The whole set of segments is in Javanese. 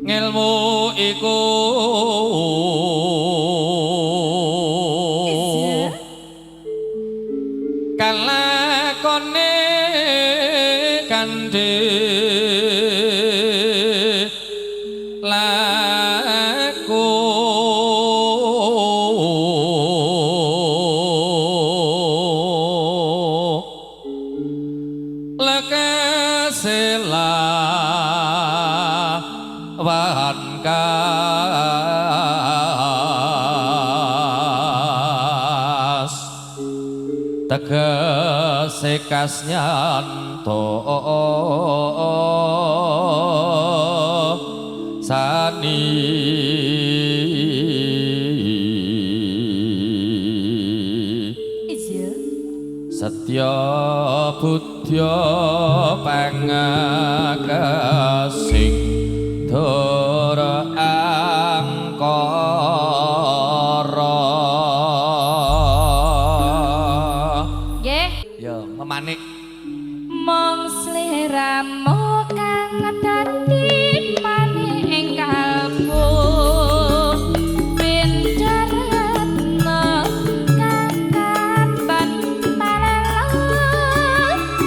ngelmu iku kalakone kandhe laku lekasela wahan kas tegese kasnyanto sani Satya Buddha pangagasing Dara angkara nggih ya memanik mong sliramu kang dadi manik ing kalbu pincaratna kang katon palelo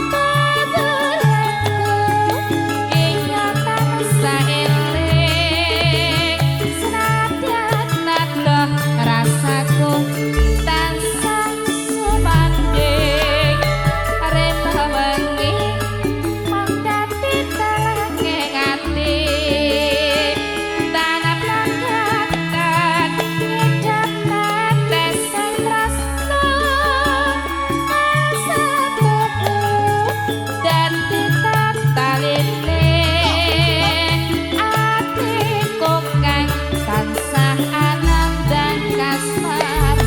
kadulaku iya tansah eling senadyan nada rasaku tansah sumanding rena wengi mong dadi terange ati tanam nangatan ngedakan teseng tresno satuku dadi tataline atiku kang tansah anandang kasmaran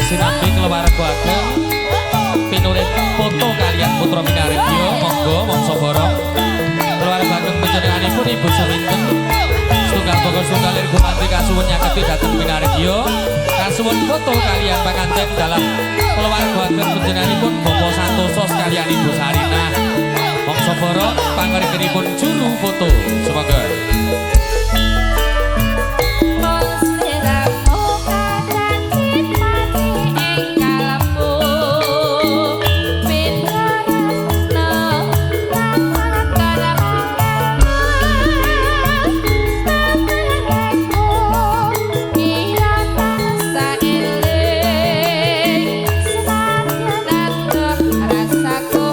sinambi keluarga ageng pinulit foto kalian putra Minaregya monggo mongso borong keluarga ageng panjenenganipun Ibu Suminten setunggal bokor setunggal irgu mantri kasuwun nyaketi dhateng Minaregya kasuwun foto kalian panganten dalam keluarga ageng panjenenganipun Bapak Santoso sekalian Ibu Sarinah mongso borong pangregenipun juru foto semoga rasaku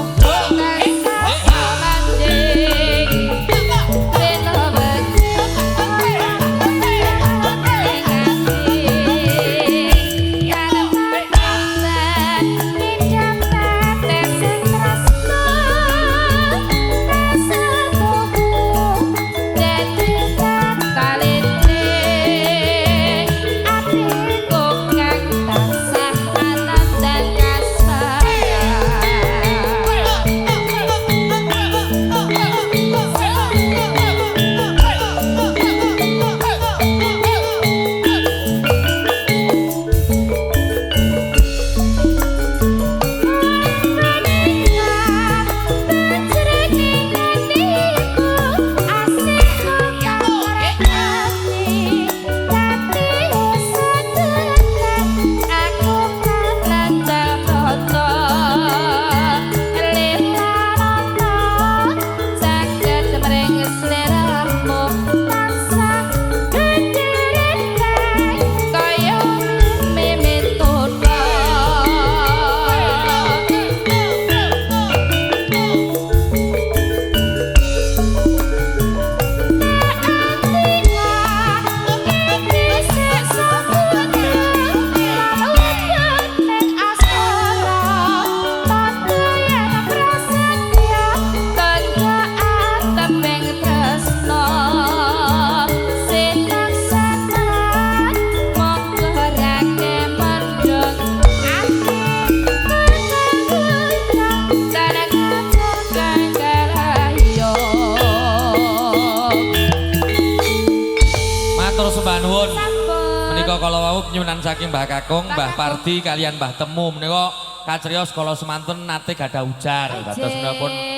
menika kala wau penyunan saking Mbah Kakung, Mbah Pardi kalian Mbah Temu menika kacriyos kala semanten nate gadah ujar. Dados menipun